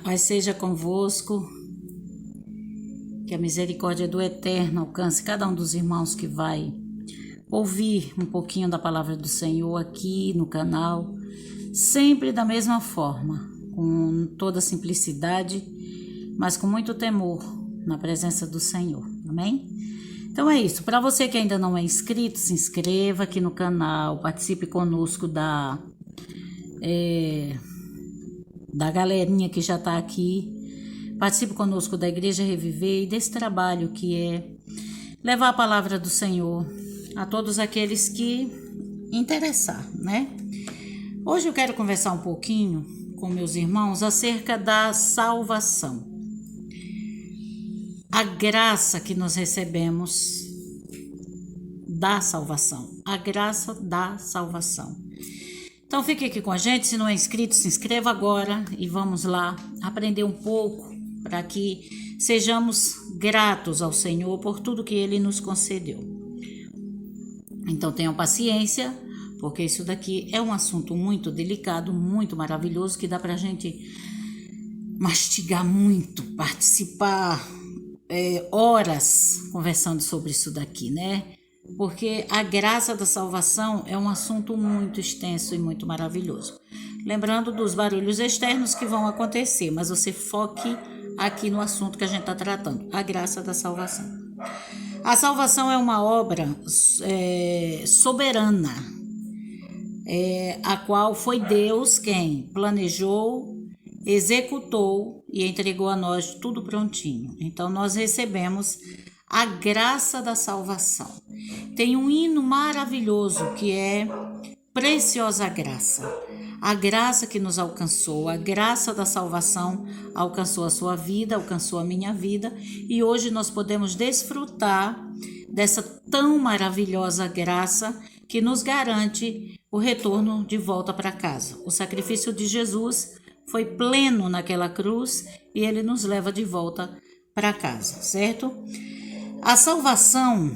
Paz seja convosco, que a misericórdia do Eterno alcance cada um dos irmãos que vai ouvir um pouquinho da palavra do Senhor aqui no canal, sempre da mesma forma, com toda simplicidade, mas com muito temor na presença do Senhor, amém? Então é isso, para você que ainda não é inscrito, se inscreva aqui no canal, participe conosco da galerinha que já está aqui, participe conosco da Igreja Reviver e desse trabalho que é levar a palavra do Senhor a todos aqueles que interessar, né? Hoje eu quero conversar um pouquinho com meus irmãos acerca da salvação. A graça que nós recebemos da salvação, a graça da salvação. Então fique aqui com a gente, se não é inscrito, se inscreva agora e vamos lá aprender um pouco para que sejamos gratos ao Senhor por tudo que Ele nos concedeu. Então tenham paciência, porque isso daqui é um assunto muito delicado, muito maravilhoso, que dá para a gente mastigar muito, participar horas conversando sobre isso daqui, né? Porque a graça da salvação é um assunto muito extenso e muito maravilhoso. Lembrando dos barulhos externos que vão acontecer, mas você foque aqui no assunto que a gente está tratando, a graça da salvação. A salvação é uma obra soberana, a qual foi Deus quem planejou, executou e entregou a nós tudo prontinho. Então nós recebemos a graça da salvação. Tem um hino maravilhoso que é Preciosa Graça. A graça que nos alcançou, a graça da salvação alcançou a sua vida, alcançou a minha vida, e hoje nós podemos desfrutar dessa tão maravilhosa graça que nos garante o retorno de volta para casa. O sacrifício de Jesus foi pleno naquela cruz e ele nos leva de volta para casa, certo? A salvação,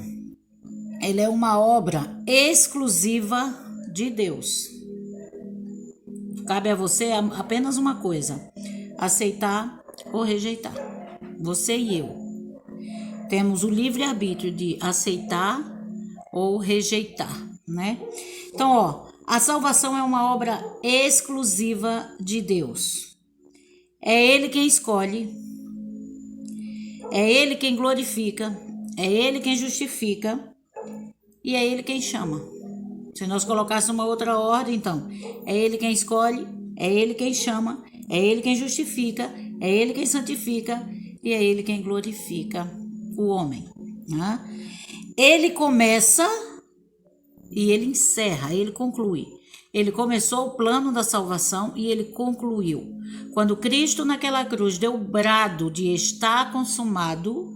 ela é uma obra exclusiva de Deus. Cabe a você apenas uma coisa: aceitar ou rejeitar. Você e eu temos o livre-arbítrio de aceitar ou rejeitar, né? Então, a salvação é uma obra exclusiva de Deus. É Ele quem escolhe, é Ele quem glorifica, é Ele quem justifica e é Ele quem chama. Se nós colocássemos uma outra ordem, então, é Ele quem escolhe, é Ele quem chama, é Ele quem justifica, é Ele quem santifica e é Ele quem glorifica o homem, né? Ele começa e Ele encerra, Ele conclui. Ele começou o plano da salvação e Ele concluiu. Quando Cristo naquela cruz deu o brado de estar consumado,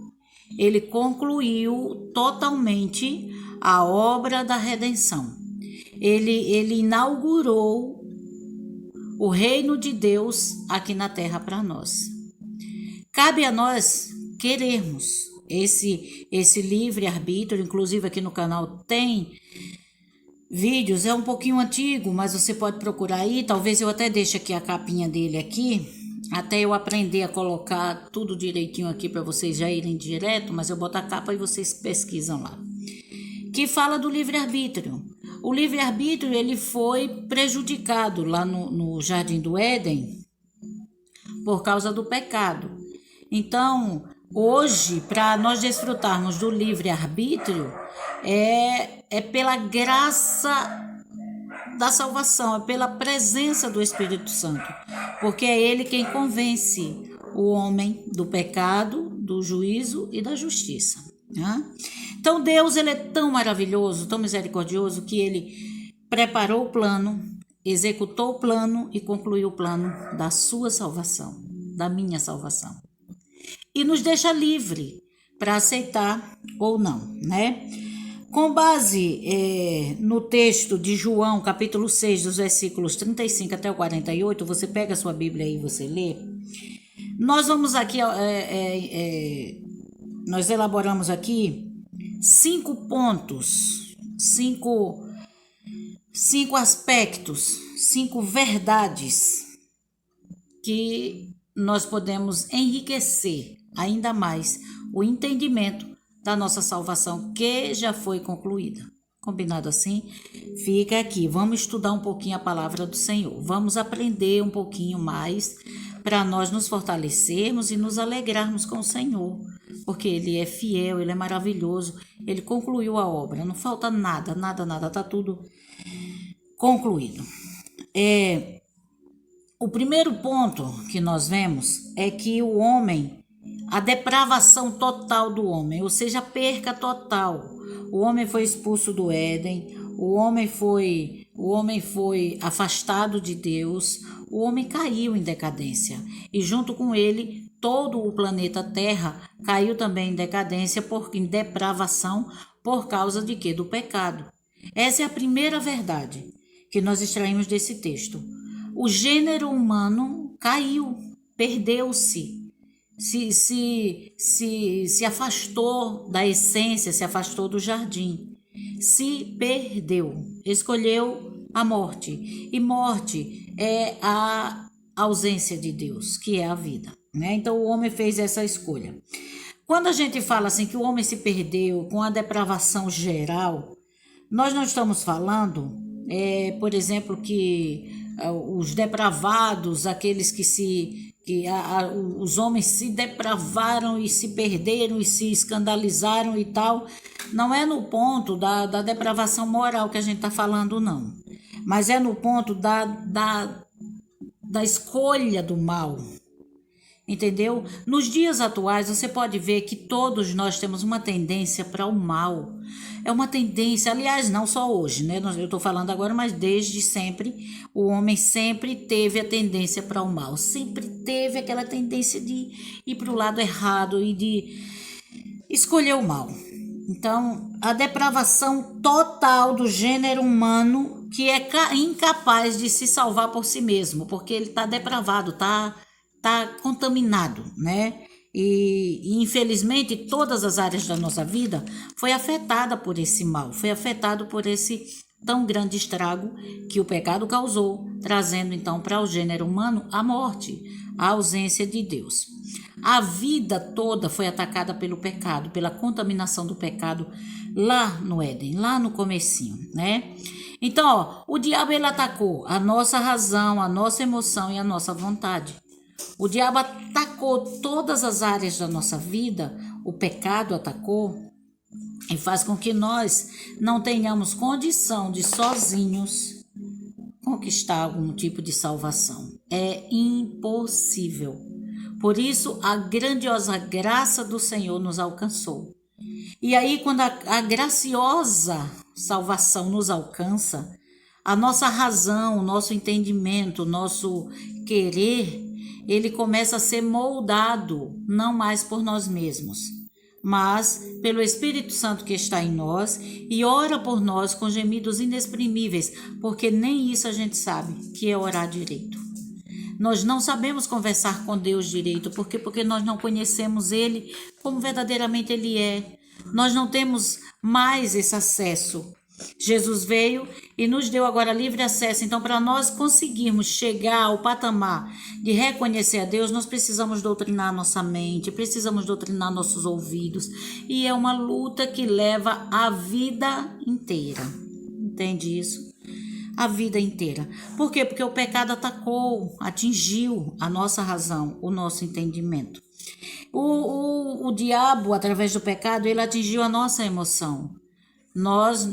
Ele concluiu totalmente a obra da redenção. Ele inaugurou o reino de Deus aqui na terra para nós. Cabe a nós querermos esse livre-arbítrio. Inclusive aqui no canal tem vídeos, é um pouquinho antigo, mas você pode procurar aí. Talvez eu até deixe aqui a capinha dele aqui, até eu aprender a colocar tudo direitinho aqui para vocês já irem direto, mas eu boto a capa e vocês pesquisam lá. Que fala do livre-arbítrio. O livre-arbítrio ele foi prejudicado lá no Jardim do Éden por causa do pecado. Então, hoje, para nós desfrutarmos do livre-arbítrio, é pela graça da salvação, é pela presença do Espírito Santo, porque é Ele quem convence o homem do pecado, do juízo e da justiça, né? Então Deus ele é tão maravilhoso, tão misericordioso, que Ele preparou o plano, executou o plano e concluiu o plano da sua salvação, da minha salvação. E nos deixa livre para aceitar ou não, né? Com base no texto de João, capítulo 6, dos versículos 35 até o 48, você pega a sua Bíblia aí e você lê. Nós vamos aqui, nós elaboramos aqui 5 pontos, 5 aspectos, 5 verdades que nós podemos enriquecer ainda mais o entendimento da nossa salvação, que já foi concluída. Combinado assim? Fica aqui, vamos estudar um pouquinho a palavra do Senhor, vamos aprender um pouquinho mais para nós nos fortalecermos e nos alegrarmos com o Senhor, porque Ele é fiel, Ele é maravilhoso, Ele concluiu a obra, não falta nada, está tudo concluído. O primeiro ponto que nós vemos é que o homem, a depravação total do homem, ou seja, a perca total. O homem foi expulso do Éden, o homem foi afastado de Deus, o homem caiu em decadência. E junto com ele, todo o planeta Terra caiu também em decadência, em depravação, por causa de quê? Do pecado. Essa é a primeira verdade que nós extraímos desse texto. O gênero humano caiu, perdeu-se. Se afastou da essência, se afastou do jardim, se perdeu, escolheu a morte, e morte é a ausência de Deus, que é a vida, né? Então o homem fez essa escolha. Quando a gente fala assim que o homem se perdeu com a depravação geral, nós não estamos falando, por exemplo, que os depravados, aqueles os homens se depravaram e se perderam e se escandalizaram e tal, não é no ponto da depravação moral que a gente está falando, não, mas é no ponto da escolha do mal, entendeu? Nos dias atuais você pode ver que todos nós temos uma tendência para o mal. É uma tendência, aliás, não só hoje, né? Eu estou falando agora, mas desde sempre, o homem sempre teve a tendência para o mal, sempre teve aquela tendência de ir para o lado errado e de escolher o mal. Então, a depravação total do gênero humano, que é incapaz de se salvar por si mesmo, porque ele está depravado, está contaminado, né? E infelizmente todas as áreas da nossa vida foi afetada por esse mal, foi afetado por esse tão grande estrago que o pecado causou, trazendo então para o gênero humano a morte, a ausência de Deus. A vida toda foi atacada pelo pecado, pela contaminação do pecado lá no Éden, lá no comecinho, né? Então, o diabo ele atacou a nossa razão, a nossa emoção e a nossa vontade. O diabo atacou todas as áreas da nossa vida, o pecado atacou e faz com que nós não tenhamos condição de sozinhos conquistar algum tipo de salvação. É impossível. Por isso, a grandiosa graça do Senhor nos alcançou. E aí, quando a graciosa salvação nos alcança, a nossa razão, o nosso entendimento, o nosso querer, ele começa a ser moldado, não mais por nós mesmos, mas pelo Espírito Santo que está em nós e ora por nós com gemidos inexprimíveis, porque nem isso a gente sabe, que é orar direito. Nós não sabemos conversar com Deus direito, porque nós não conhecemos Ele como verdadeiramente Ele é. Nós não temos mais esse acesso. Jesus veio e nos deu agora livre acesso. Então, para nós conseguirmos chegar ao patamar de reconhecer a Deus, nós precisamos doutrinar nossa mente, precisamos doutrinar nossos ouvidos. E é uma luta que leva a vida inteira. Entende isso? A vida inteira. Por quê? Porque o pecado atacou, atingiu a nossa razão, o nosso entendimento. O diabo, através do pecado, ele atingiu a nossa emoção. Nós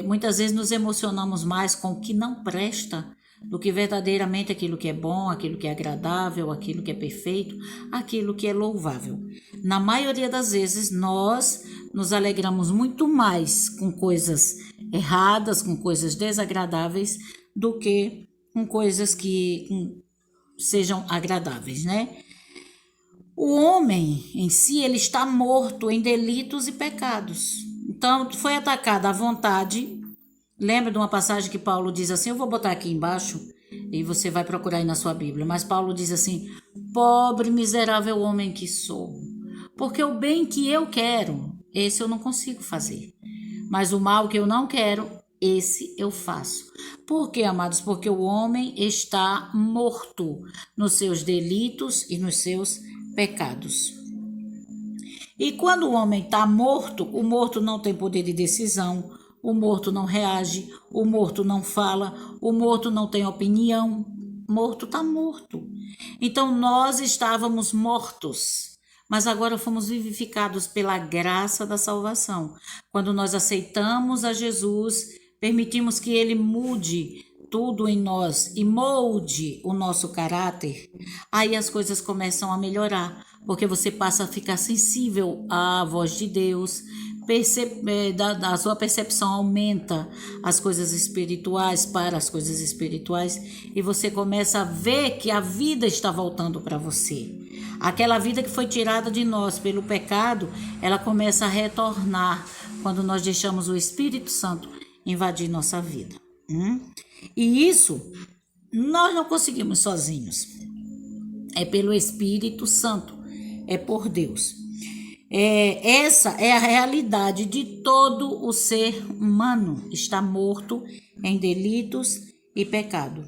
muitas vezes nos emocionamos mais com o que não presta do que verdadeiramente aquilo que é bom, aquilo que é agradável, aquilo que é perfeito, aquilo que é louvável. Na maioria das vezes, nós nos alegramos muito mais com coisas erradas, com coisas desagradáveis, do que com coisas que sejam agradáveis, né? O homem em si, ele está morto em delitos e pecados. Então, foi atacada a vontade. Lembra de uma passagem que Paulo diz assim, eu vou botar aqui embaixo e você vai procurar aí na sua Bíblia, mas Paulo diz assim, pobre miserável homem que sou, porque o bem que eu quero, esse eu não consigo fazer, mas o mal que eu não quero, esse eu faço. Por quê, amados? Porque o homem está morto nos seus delitos e nos seus pecados. E quando o homem está morto, o morto não tem poder de decisão, o morto não reage, o morto não fala, o morto não tem opinião. Morto está morto. Então nós estávamos mortos, mas agora fomos vivificados pela graça da salvação. Quando nós aceitamos a Jesus, permitimos que Ele mude tudo em nós e molde o nosso caráter, aí as coisas começam a melhorar, porque você passa a ficar sensível à voz de Deus, a sua percepção aumenta as coisas espirituais para as coisas espirituais e você começa a ver que a vida está voltando para você. Aquela vida que foi tirada de nós pelo pecado, ela começa a retornar quando nós deixamos o Espírito Santo invadir nossa vida. E isso nós não conseguimos sozinhos. É pelo Espírito Santo, é por Deus. Essa é a realidade de todo o ser humano. Está morto em delitos e pecado.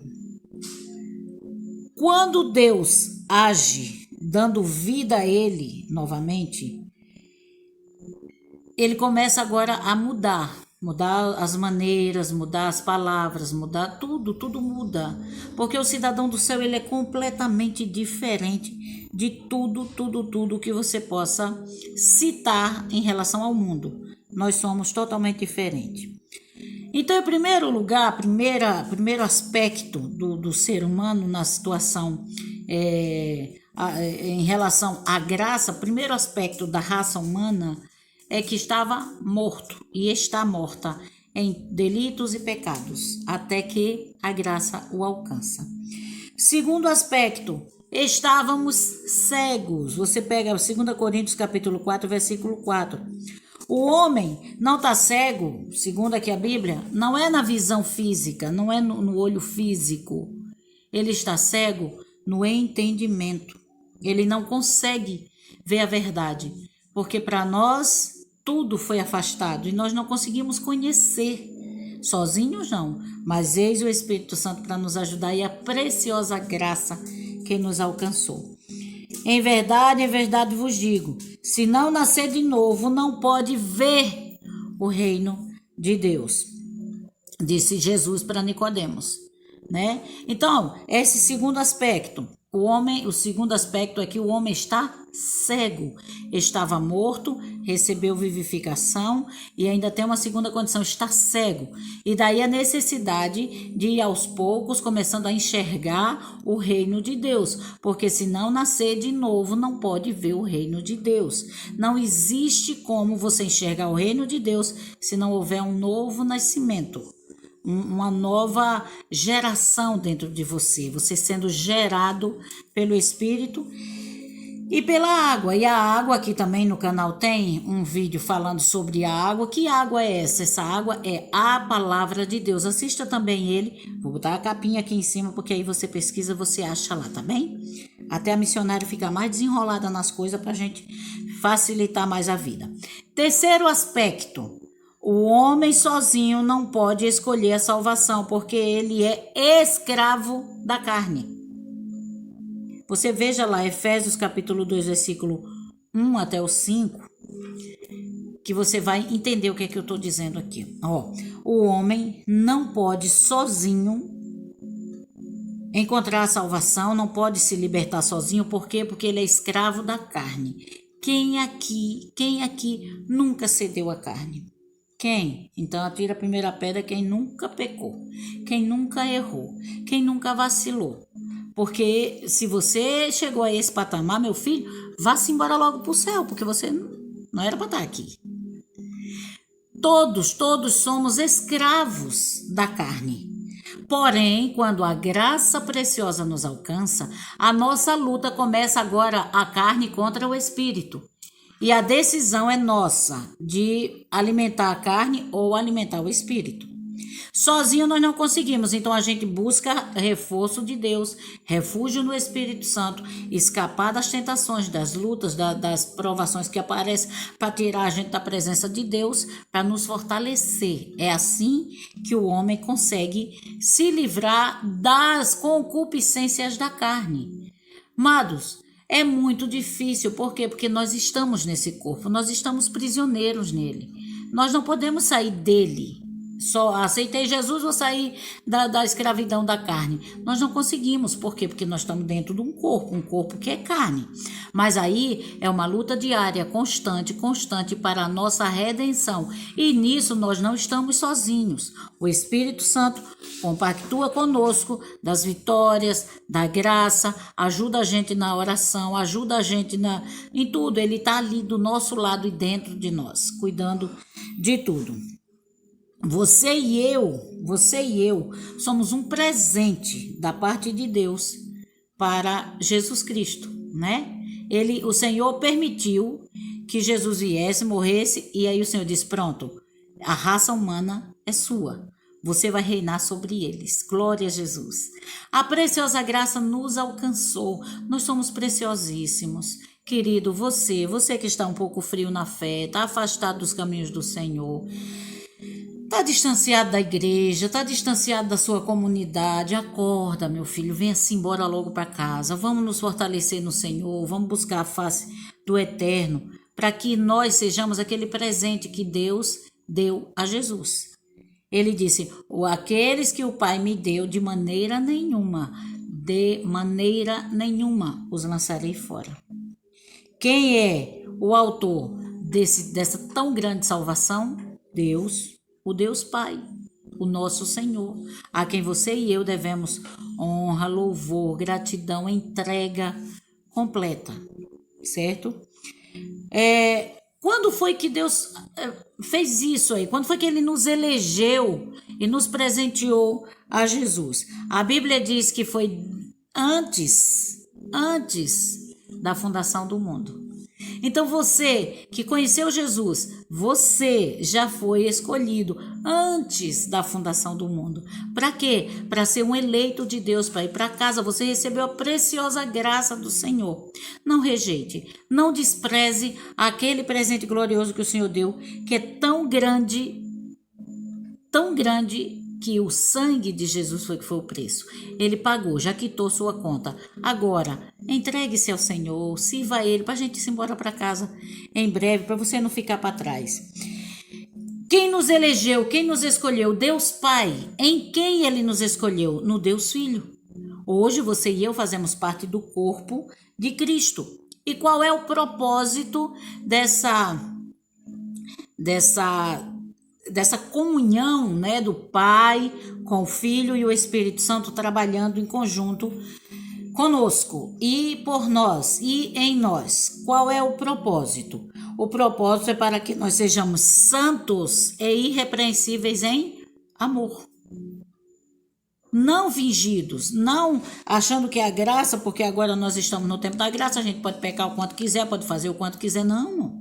Quando Deus age, dando vida a ele novamente, ele começa agora a mudar as maneiras, mudar as palavras, mudar tudo muda. Porque o cidadão do céu, ele é completamente diferente de tudo que você possa citar em relação ao mundo. Nós somos totalmente diferentes. Então, em primeiro lugar, primeiro aspecto do ser humano na situação em relação à graça, primeiro aspecto da raça humana é que estava morto e está morta em delitos e pecados, até que a graça o alcança. Segundo aspecto, estávamos cegos. Você pega 2 Coríntios capítulo 4, versículo 4. O homem não está cego, segundo aqui a Bíblia, não é na visão física, não é no olho físico. Ele está cego no entendimento. Ele não consegue ver a verdade, porque para nós tudo foi afastado e nós não conseguimos conhecer. Sozinhos não, mas eis o Espírito Santo para nos ajudar e a preciosa graça que nos alcançou. Em verdade vos digo, se não nascer de novo, não pode ver o reino de Deus, disse Jesus para Nicodemos, né? Então, esse segundo aspecto, o segundo aspecto é que o homem está cego, estava morto, recebeu vivificação e ainda tem uma segunda condição, está cego. E daí a necessidade de ir aos poucos começando a enxergar o reino de Deus, porque se não nascer de novo não pode ver o reino de Deus. Não existe como você enxergar o reino de Deus se não houver um novo nascimento, uma nova geração dentro de você, você sendo gerado pelo Espírito e pela água. E a água, aqui também no canal tem um vídeo falando sobre a água. Que água é essa? Essa água é a palavra de Deus. Assista também ele. Vou botar a capinha aqui em cima, porque aí você pesquisa, você acha lá, tá bem? Até a missionária ficar mais desenrolada nas coisas pra gente facilitar mais a vida. Terceiro aspecto. O homem sozinho não pode escolher a salvação, porque ele é escravo da carne. Você veja lá, Efésios capítulo 2, versículo 1 até o 5, que você vai entender o que é que eu estou dizendo aqui. O homem não pode sozinho encontrar a salvação, não pode se libertar sozinho. Por quê? Porque ele é escravo da carne. Quem aqui nunca cedeu à carne? Quem? Então atira a primeira pedra quem nunca pecou, quem nunca errou, quem nunca vacilou. Porque se você chegou a esse patamar, meu filho, vá-se embora logo para o céu, porque você não era para estar aqui. Todos somos escravos da carne. Porém, quando a graça preciosa nos alcança, a nossa luta começa agora a carne contra o espírito. E a decisão é nossa de alimentar a carne ou alimentar o espírito. Sozinho nós não conseguimos, então a gente busca reforço de Deus, refúgio no Espírito Santo, escapar das tentações, das lutas, das provações que aparecem para tirar a gente da presença de Deus, para nos fortalecer. É assim que o homem consegue se livrar das concupiscências da carne. Amados, é muito difícil, por quê? Porque nós estamos nesse corpo, nós estamos prisioneiros nele. Nós não podemos sair dele. Só aceitei Jesus, vou sair da escravidão da carne. Nós não conseguimos, por quê? Porque nós estamos dentro de um corpo que é carne. Mas aí é uma luta diária, constante para a nossa redenção. E nisso nós não estamos sozinhos. O Espírito Santo compactua conosco das vitórias, da graça, ajuda a gente na oração, ajuda a gente em tudo. Ele está ali do nosso lado e dentro de nós, cuidando de tudo. Você e eu somos um presente da parte de Deus para Jesus Cristo, né? O Senhor permitiu que Jesus viesse, morresse, e aí o Senhor disse, pronto, a raça humana é sua. Você vai reinar sobre eles. Glória a Jesus. A preciosa graça nos alcançou. Nós somos preciosíssimos. Querido, você que está um pouco frio na fé, está afastado dos caminhos do Senhor, está distanciado da igreja, está distanciado da sua comunidade. Acorda, meu filho, venha-se embora logo para casa. Vamos nos fortalecer no Senhor, vamos buscar a face do Eterno, para que nós sejamos aquele presente que Deus deu a Jesus. Ele disse, aqueles que o Pai me deu, de maneira nenhuma os lançarei fora. Quem é o autor dessa tão grande salvação? Deus, o Deus Pai, o nosso Senhor, a quem você e eu devemos honra, louvor, gratidão, entrega completa, certo? Quando foi que Deus fez isso aí? Quando foi que Ele nos elegeu e nos presenteou a Jesus? A Bíblia diz que foi antes da fundação do mundo. Então você que conheceu Jesus, você já foi escolhido antes da fundação do mundo. Para quê? Para ser um eleito de Deus, para ir para casa. Você recebeu a preciosa graça do Senhor. Não rejeite, não despreze aquele presente glorioso que o Senhor deu, que é tão grande que o sangue de Jesus foi o preço. Ele pagou, já quitou sua conta. Agora, entregue-se ao Senhor, sirva a Ele, para a gente ir embora para casa em breve, para você não ficar para trás. Quem nos elegeu, quem nos escolheu? Deus Pai. Em quem Ele nos escolheu? No Deus Filho. Hoje você e eu fazemos parte do corpo de Cristo. E qual é o propósito dessa comunhão, né, do Pai com o Filho e o Espírito Santo trabalhando em conjunto conosco e por nós e em nós? Qual é o propósito? O propósito é para que nós sejamos santos e irrepreensíveis em amor. Não fingidos, não achando que é a graça, porque agora nós estamos no tempo da graça, a gente pode pecar o quanto quiser, pode fazer o quanto quiser, não.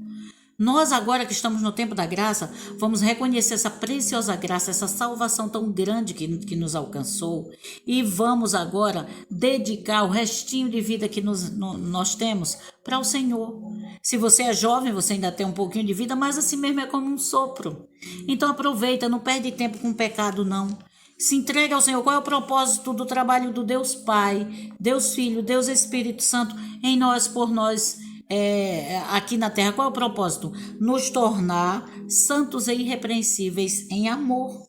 Nós agora que estamos no tempo da graça, vamos reconhecer essa preciosa graça, essa salvação tão grande que nos alcançou, e vamos agora dedicar o restinho de vida que nós temos para o Senhor. Se você é jovem, você ainda tem um pouquinho de vida, mas assim mesmo é como um sopro. Então aproveita, não perde tempo com pecado não. Se entrega ao Senhor. Qual é o propósito do trabalho do Deus Pai, Deus Filho, Deus Espírito Santo em nós, por nós, aqui na terra? Qual é o propósito? Nos tornar santos e irrepreensíveis em amor.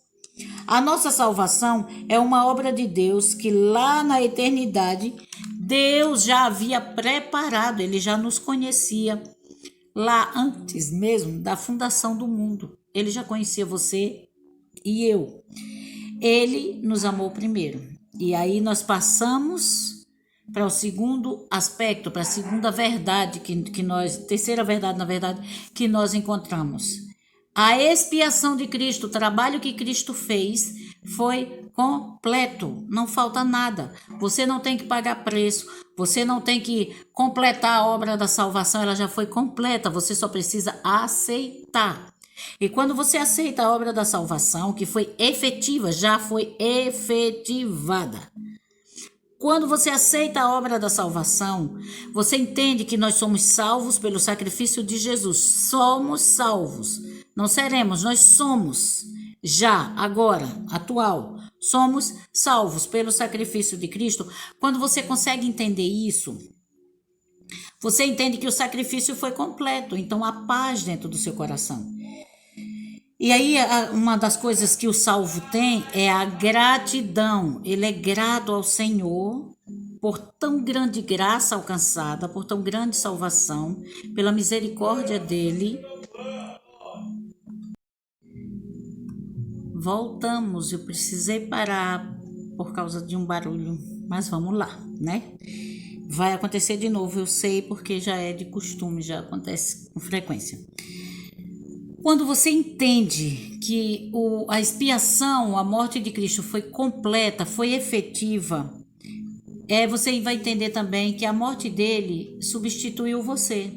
A nossa salvação é uma obra de Deus que lá na eternidade Deus já havia preparado, Ele já nos conhecia lá antes mesmo da fundação do mundo. Ele já conhecia você e eu. Ele nos amou primeiro. E aí nós passamos para o segundo aspecto, para a segunda verdade terceira verdade, na verdade, que nós encontramos. A expiação de Cristo, o trabalho que Cristo fez foi completo, não falta nada. Você não tem que pagar preço, você não tem que completar a obra da salvação, ela já foi completa, você só precisa aceitar. E quando você aceita a obra da salvação, que foi efetiva, já foi efetivada. Quando você aceita a obra da salvação, você entende que nós somos salvos pelo sacrifício de Jesus. Somos salvos. Não seremos, nós somos. Já, agora, atual. Somos salvos pelo sacrifício de Cristo. Quando você consegue entender isso, você entende que o sacrifício foi completo. Então, há paz dentro do seu coração. E aí, uma das coisas que o salvo tem é a gratidão. Ele é grato ao Senhor por tão grande graça alcançada, por tão grande salvação, pela misericórdia dele. Voltamos, eu precisei parar por causa de um barulho, mas vamos lá, né? Vai acontecer de novo, eu sei, porque já é de costume, já acontece com frequência. Quando você entende que a expiação, a morte de Cristo foi completa, foi efetiva, você vai entender também que a morte dele substituiu você.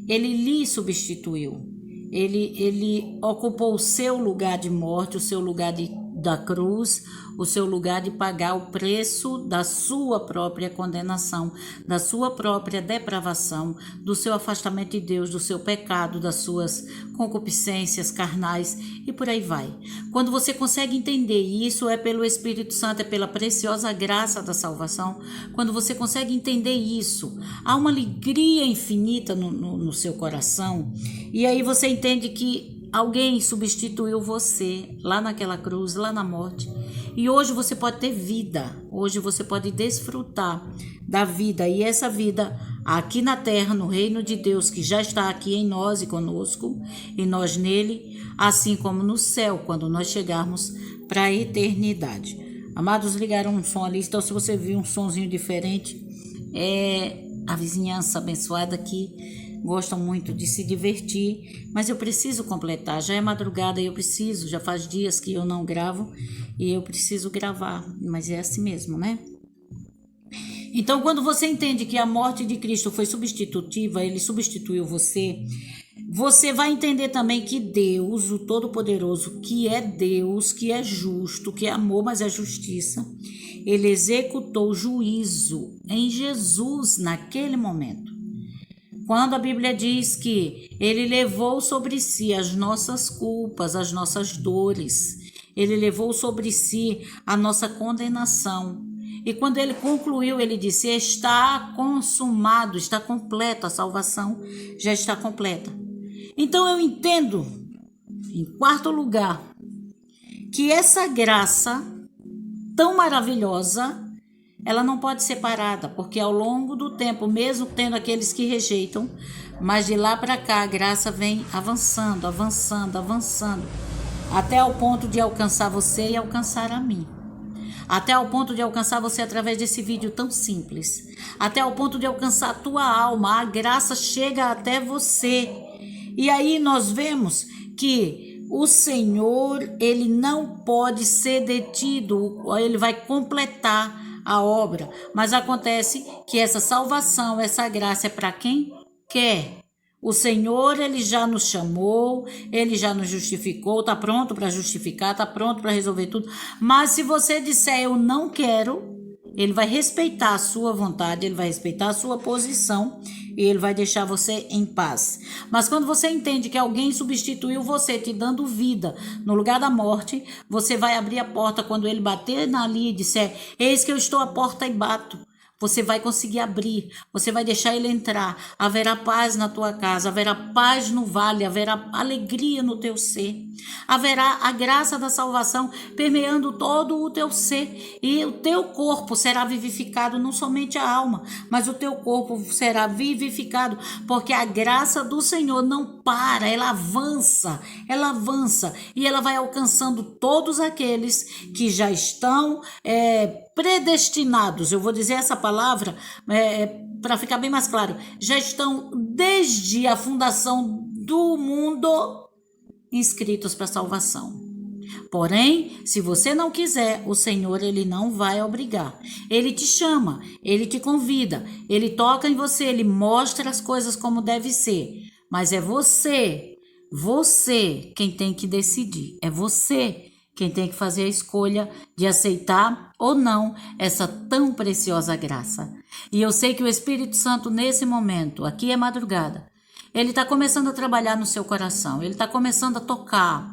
Ele lhe substituiu. Ele ocupou o seu lugar de morte, o seu lugar da cruz, o seu lugar de pagar o preço da sua própria condenação, da sua própria depravação, do seu afastamento de Deus, do seu pecado, das suas concupiscências carnais e por aí vai. Quando você consegue entender isso, é pelo Espírito Santo, é pela preciosa graça da salvação. Quando você consegue entender isso, há uma alegria infinita no seu coração, e aí você entende que alguém substituiu você lá naquela cruz, lá na morte. E hoje você pode ter vida. Hoje você pode desfrutar da vida. E essa vida aqui na terra, no reino de Deus, que já está aqui em nós e conosco, e nós nele, assim como no céu, quando nós chegarmos para a eternidade. Amados, ligaram um som ali. Então, se você viu um sonzinho diferente, é a vizinhança abençoada aqui. Gostam muito de se divertir, mas eu preciso completar, já é madrugada e eu preciso, já faz dias que eu não gravo e eu preciso gravar, mas é assim mesmo, né? Então, quando você entende que a morte de Cristo foi substitutiva, ele substituiu você, você vai entender também que Deus, o Todo-Poderoso, que é Deus, que é justo, que é amor, mas é justiça, ele executou juízo em Jesus naquele momento. Quando a Bíblia diz que ele levou sobre si as nossas culpas, as nossas dores, ele levou sobre si a nossa condenação. E quando ele concluiu, ele disse: está consumado, está completo, a salvação já está completa. Então eu entendo, em quarto lugar, que essa graça tão maravilhosa, ela não pode ser parada, porque ao longo do tempo, mesmo tendo aqueles que rejeitam, mas de lá para cá a graça vem avançando, avançando, avançando, até ao ponto de alcançar você e alcançar a mim. Até ao ponto de alcançar você através desse vídeo tão simples. Até ao ponto de alcançar a tua alma, a graça chega até você. E aí nós vemos que o Senhor, ele não pode ser detido, ele vai completar a obra, mas acontece que essa salvação, essa graça é para quem quer. O Senhor, ele já nos chamou, ele já nos justificou, está pronto para justificar, está pronto para resolver tudo, mas se você disser eu não quero, ele vai respeitar a sua vontade, ele vai respeitar a sua posição e ele vai deixar você em paz. Mas quando você entende que alguém substituiu você, te dando vida no lugar da morte, você vai abrir a porta quando ele bater ali e disser: eis que eu estou à porta e bato. Você vai conseguir abrir, você vai deixar ele entrar, haverá paz na tua casa, haverá paz no vale, haverá alegria no teu ser, haverá a graça da salvação permeando todo o teu ser, e o teu corpo será vivificado, não somente a alma, mas o teu corpo será vivificado, porque a graça do Senhor não para, ela avança, e ela vai alcançando todos aqueles que já estão predestinados. Eu vou dizer essa palavra para ficar bem mais claro. Já estão desde a fundação do mundo inscritos para a salvação. Porém, se você não quiser, o Senhor, ele não vai obrigar. Ele te chama, ele te convida, ele toca em você, ele mostra as coisas como deve ser. Mas é você Você quem tem que decidir. É você quem tem que fazer a escolha de aceitar ou não essa tão preciosa graça. E eu sei que o Espírito Santo, nesse momento, aqui é madrugada, ele está começando a trabalhar no seu coração, ele está começando a tocar,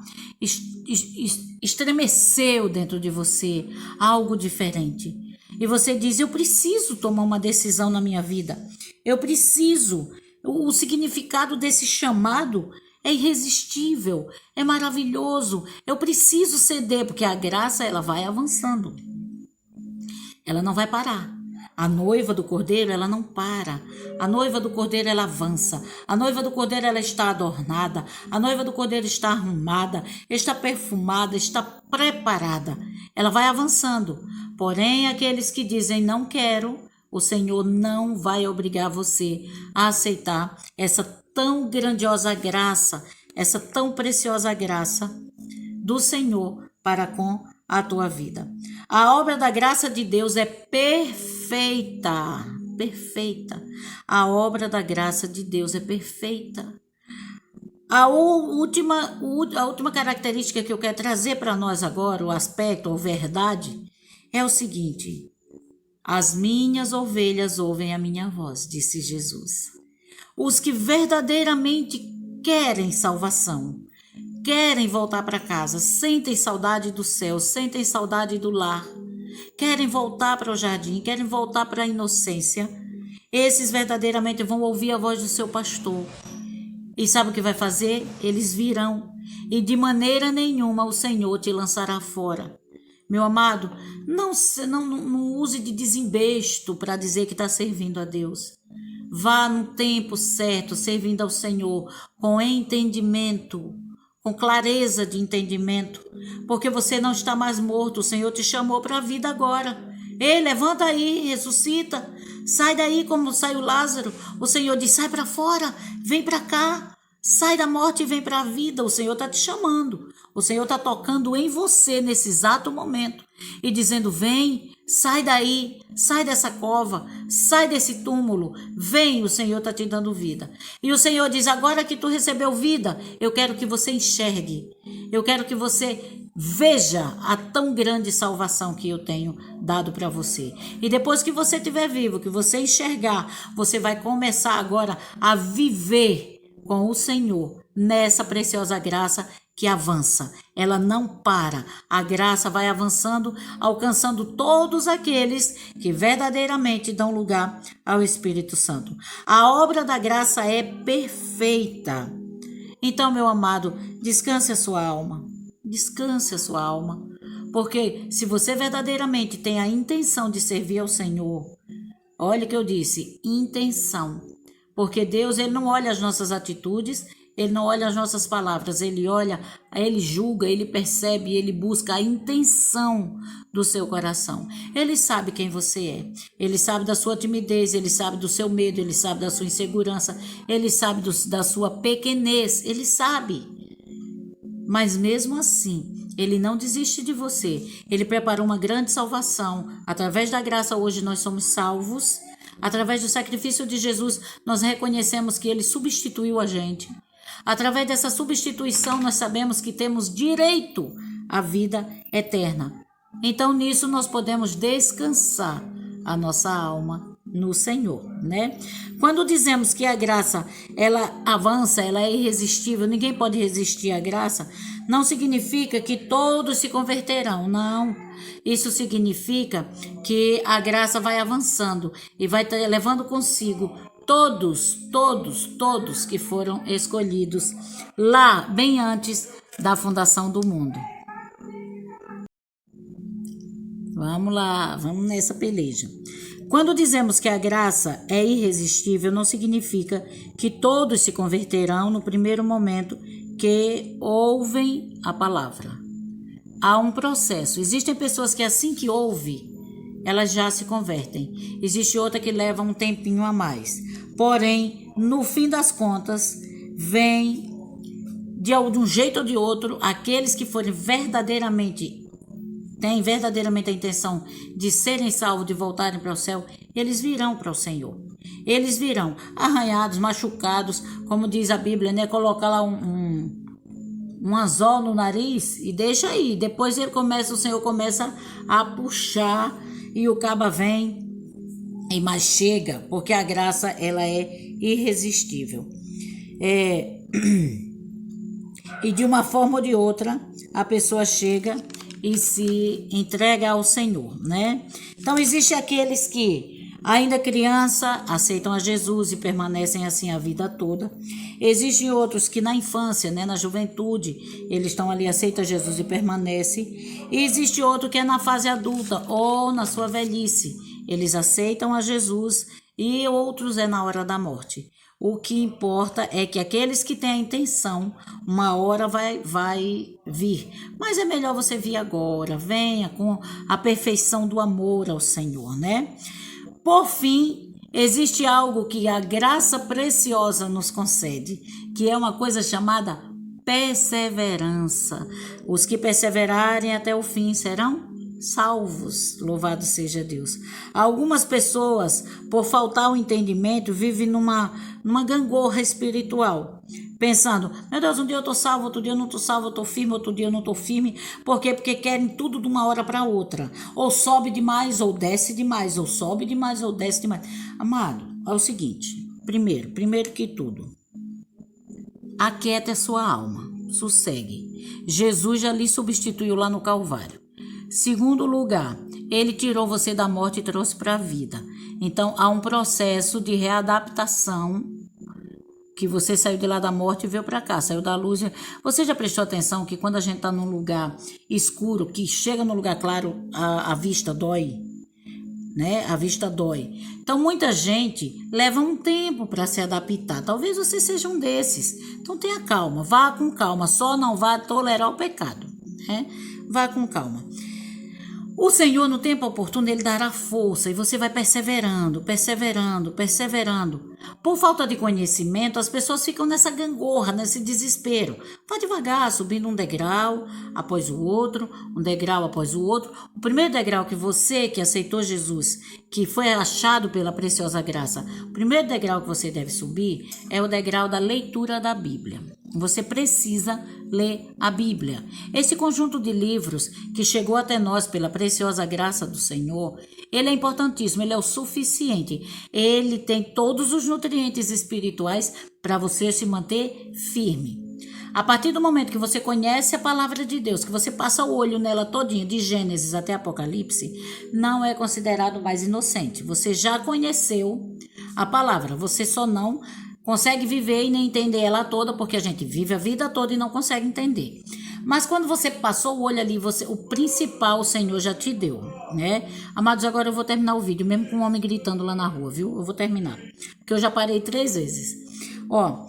estremeceu dentro de você algo diferente. E você diz, eu preciso tomar uma decisão na minha vida, eu preciso. O significado desse chamado é irresistível, é maravilhoso, eu preciso ceder, porque a graça ela vai avançando, ela não vai parar. A noiva do Cordeiro, ela não para. A noiva do Cordeiro, ela avança. A noiva do Cordeiro, ela está adornada. A noiva do Cordeiro está arrumada, está perfumada, está preparada. Ela vai avançando. Porém, aqueles que dizem não quero, o Senhor não vai obrigar você a aceitar essa tão grandiosa graça, essa tão preciosa graça do Senhor para com a tua vida. A obra da graça de Deus é perfeita, perfeita. A obra da graça de Deus é perfeita. A última característica que eu quero trazer para nós agora, o aspecto ou verdade, é o seguinte: as minhas ovelhas ouvem a minha voz, disse Jesus. Os que verdadeiramente querem salvação, querem voltar para casa, sentem saudade do céu, sentem saudade do lar, querem voltar para o jardim, querem voltar para a inocência, esses verdadeiramente vão ouvir a voz do seu pastor. E sabe o que vai fazer? Eles virão, e de maneira nenhuma o Senhor te lançará fora. Meu amado, não use de desembesto para dizer que está servindo a Deus. Vá no tempo certo, servindo ao Senhor, com entendimento, com clareza de entendimento, porque você não está mais morto, o Senhor te chamou para a vida agora. Ei, levanta aí, ressuscita, sai daí como saiu Lázaro. O Senhor diz, sai para fora, vem para cá, sai da morte e vem para a vida. O Senhor está te chamando, o Senhor está tocando em você nesse exato momento e dizendo, vem, sai daí, sai dessa cova, sai desse túmulo, vem, o Senhor está te dando vida. E o Senhor diz, agora que tu recebeu vida, eu quero que você enxergue, eu quero que você veja a tão grande salvação que eu tenho dado para você. E depois que você estiver vivo, que você enxergar, você vai começar agora a viver com o Senhor nessa preciosa graça que avança. Ela não para. A graça vai avançando, alcançando todos aqueles que verdadeiramente dão lugar ao Espírito Santo. A obra da graça é perfeita. Então, meu amado, descanse a sua alma. Descanse a sua alma. Porque se você verdadeiramente tem a intenção de servir ao Senhor, olha o que eu disse, intenção. Porque Deus, ele não olha as nossas atitudes, ele não olha as nossas palavras, ele olha, ele julga, ele percebe, ele busca a intenção do seu coração. Ele sabe quem você é, ele sabe da sua timidez, ele sabe do seu medo, ele sabe da sua insegurança, ele sabe da sua pequenez, ele sabe. Mas mesmo assim, ele não desiste de você. Ele preparou uma grande salvação. Através da graça, hoje nós somos salvos. Através do sacrifício de Jesus, nós reconhecemos que ele substituiu a gente. Através dessa substituição, nós sabemos que temos direito à vida eterna. Então, nisso, nós podemos descansar a nossa alma no Senhor, né? Quando dizemos que a graça, ela avança, ela é irresistível, ninguém pode resistir à graça, não significa que todos se converterão, não. Isso significa que a graça vai avançando e vai levando consigo todos que foram escolhidos lá, bem antes da fundação do mundo. Vamos lá, vamos nessa peleja. Quando dizemos que a graça é irresistível, não significa que todos se converterão no primeiro momento que ouvem a palavra. Há um processo. Existem pessoas que assim que ouvem, elas já se convertem. Existe outra que leva um tempinho a mais. Porém, no fim das contas, vem de um jeito ou de outro, aqueles que forem têm verdadeiramente a intenção de serem salvos, de voltarem para o céu, eles virão para o Senhor. Eles virão arranhados, machucados, como diz a Bíblia, né? Coloca lá um anzol no nariz e deixa aí. Depois o Senhor começa a puxar e o caba vem e mais chega, porque a graça ela é irresistível. E de uma forma ou de outra, a pessoa chega e se entrega ao Senhor, né? Então, existem aqueles que, ainda criança, aceitam a Jesus e permanecem assim a vida toda. Existem outros que na infância, né, na juventude, eles estão ali, aceitam Jesus e permanecem. E existe outro que é na fase adulta ou na sua velhice. Eles aceitam a Jesus e outros é na hora da morte. O que importa é que aqueles que têm a intenção, uma hora vai vir. Mas é melhor você vir agora, venha com a perfeição do amor ao Senhor, né? Por fim, existe algo que a graça preciosa nos concede, que é uma coisa chamada perseverança. Os que perseverarem até o fim serão salvos, louvado seja Deus. Algumas pessoas, por faltar o entendimento, vivem numa gangorra espiritual, pensando, meu Deus, um dia eu tô salvo, outro dia eu não tô salvo, eu tô firme, outro dia eu não tô firme. Por quê? Porque querem tudo de uma hora para outra. Ou sobe demais, ou desce demais, ou sobe demais, ou desce demais. Amado, é o seguinte, primeiro que tudo, aquieta a sua alma, sossegue. Jesus já lhe substituiu lá no Calvário. Segundo lugar, ele tirou você da morte e trouxe para a vida. Então, há um processo de readaptação, que você saiu de lá da morte e veio para cá, saiu da luz. Você já prestou atenção que quando a gente está num lugar escuro, que chega no lugar claro, a vista dói, né? A vista dói. Então, muita gente leva um tempo para se adaptar. Talvez você seja um desses. Então, tenha calma, vá com calma, só não vá tolerar o pecado, né? Vá com calma. O Senhor, no tempo oportuno, Ele dará força e você vai perseverando. Por falta de conhecimento, as pessoas ficam nessa gangorra, nesse desespero. Vá devagar, subindo um degrau após o outro, um degrau após o outro. O primeiro degrau que você, que aceitou Jesus, que foi achado pela preciosa graça, o primeiro degrau que você deve subir é o degrau da leitura da Bíblia. Você precisa ler a Bíblia. Esse conjunto de livros que chegou até nós pela preciosa graça do Senhor, ele é importantíssimo, ele é o suficiente. Ele tem todos os nutrientes espirituais para você se manter firme. A partir do momento que você conhece a palavra de Deus, que você passa o olho nela todinha, de Gênesis até Apocalipse, não é considerado mais inocente. Você já conheceu a palavra, você só não consegue viver e nem entender ela toda, porque a gente vive a vida toda e não consegue entender. Mas quando você passou o olho ali, o principal o Senhor já te deu, né? Amados, agora eu vou terminar o vídeo, mesmo com um homem gritando lá na rua, viu? Eu vou terminar, porque eu já parei 3 vezes. Ó,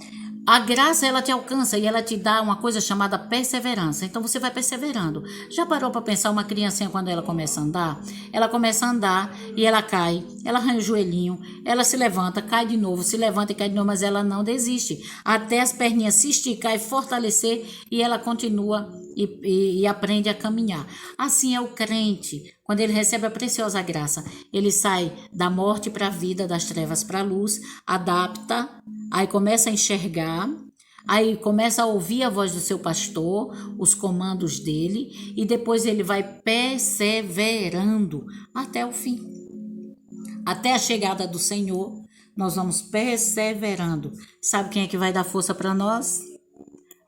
a graça, ela te alcança e ela te dá uma coisa chamada perseverança. Então, você vai perseverando. Já parou para pensar uma criancinha quando ela começa a andar? Ela começa a andar e ela cai, ela arranha o joelhinho, ela se levanta, cai de novo, se levanta e cai de novo, mas ela não desiste. Até as perninhas se esticar e fortalecer e ela continua e aprende a caminhar. Assim é o crente. Quando ele recebe a preciosa graça, ele sai da morte para a vida, das trevas para a luz, adapta, aí começa a enxergar, aí começa a ouvir a voz do seu pastor, os comandos dele, e depois ele vai perseverando até o fim. Até a chegada do Senhor, nós vamos perseverando. Sabe quem é que vai dar força para nós?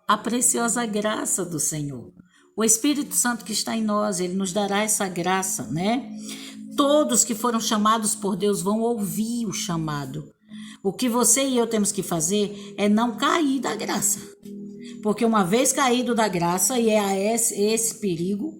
A preciosa graça do Senhor. O Espírito Santo que está em nós, ele nos dará essa graça, né? Todos que foram chamados por Deus vão ouvir o chamado. O que você e eu temos que fazer é não cair da graça. Porque uma vez caído da graça, e é esse perigo,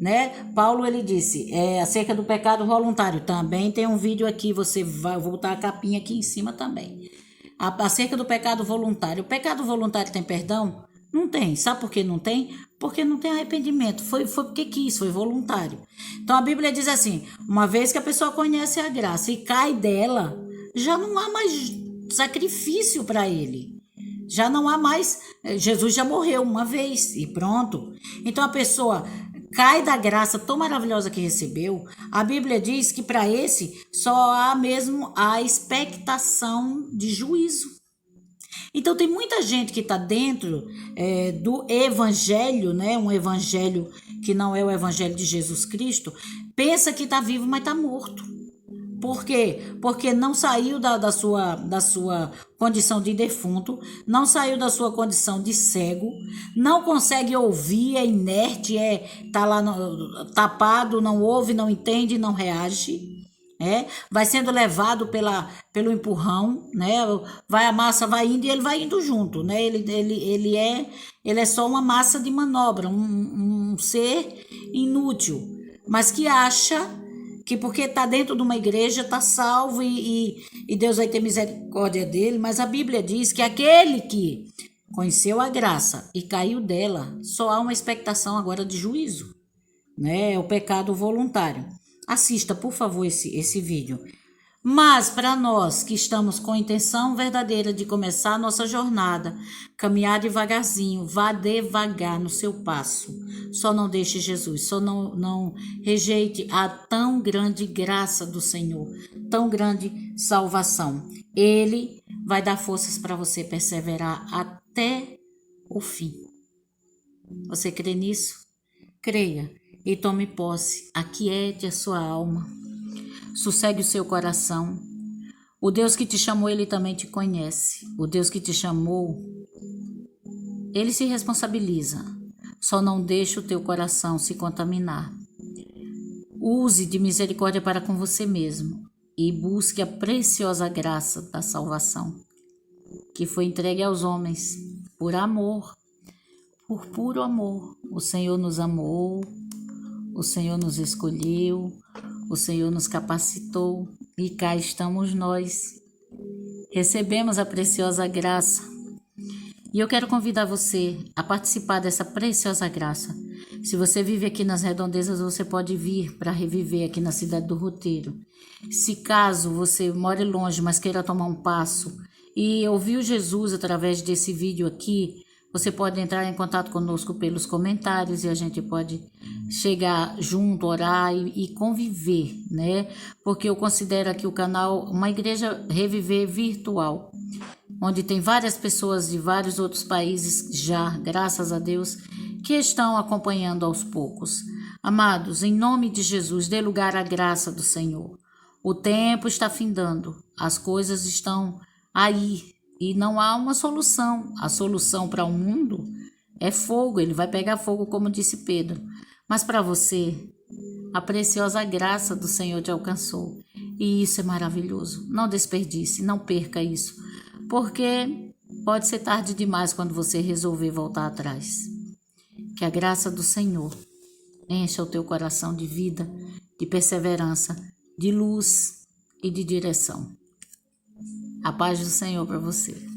né? Paulo, ele disse, acerca do pecado voluntário. Também tem um vídeo aqui, você vai voltar a capinha aqui em cima também. Acerca do pecado voluntário. O pecado voluntário tem perdão? Não tem. Sabe por que não tem? Porque não tem arrependimento. Foi porque quis, foi voluntário. Então a Bíblia diz assim, uma vez que a pessoa conhece a graça e cai dela, já não há mais sacrifício para ele. Já não há mais. Jesus já morreu uma vez e pronto. Então a pessoa cai da graça tão maravilhosa que recebeu, a Bíblia diz que para esse só há mesmo a expectação de juízo. Então tem muita gente que está dentro do evangelho, né? Um evangelho que não é o evangelho de Jesus Cristo, pensa que está vivo, mas está morto. Por quê? Porque não saiu da sua condição de defunto, não saiu da sua condição de cego, não consegue ouvir, é inerte, tá lá tapado, não ouve, não entende, não reage. Vai sendo levado pelo empurrão, né? Vai a massa, vai indo e ele vai indo junto, né? Ele é só uma massa de manobra, um ser inútil, mas que acha que porque está dentro de uma igreja está salvo e Deus vai ter misericórdia dele, mas a Bíblia diz que aquele que conheceu a graça e caiu dela, só há uma expectação agora de juízo, né? É o pecado voluntário. Assista, por favor, esse vídeo. Mas para nós que estamos com a intenção verdadeira de começar a nossa jornada, caminhar devagarzinho, vá devagar no seu passo. Só não deixe Jesus, só não rejeite a tão grande graça do Senhor, tão grande salvação. Ele vai dar forças para você perseverar até o fim. Você crê nisso? Creia e tome posse, aquiete a sua alma. Sossegue o seu coração. O Deus que te chamou, Ele também te conhece. O Deus que te chamou, Ele se responsabiliza. Só não deixe o teu coração se contaminar. Use de misericórdia para com você mesmo e busque a preciosa graça da salvação, que foi entregue aos homens por amor, por puro amor. O Senhor nos amou, o Senhor nos escolheu, o Senhor nos capacitou e cá estamos nós. Recebemos a preciosa graça. E eu quero convidar você a participar dessa preciosa graça. Se você vive aqui nas redondezas, você pode vir para reviver aqui na cidade do Roteiro. Se caso você more longe, mas queira tomar um passo e ouviu Jesus através desse vídeo aqui, você pode entrar em contato conosco pelos comentários e a gente pode chegar junto, orar e conviver, né? Porque eu considero aqui o canal uma igreja Reviver virtual, onde tem várias pessoas de vários outros países já, graças a Deus, que estão acompanhando aos poucos. Amados, em nome de Jesus, dê lugar à graça do Senhor. O tempo está findando, as coisas estão aí e não há uma solução. A solução para o mundo é fogo, ele vai pegar fogo, como disse Pedro. Mas para você, a preciosa graça do Senhor te alcançou. E isso é maravilhoso. Não desperdice, não perca isso. Porque pode ser tarde demais quando você resolver voltar atrás. Que a graça do Senhor encha o teu coração de vida, de perseverança, de luz e de direção. A paz do Senhor para você.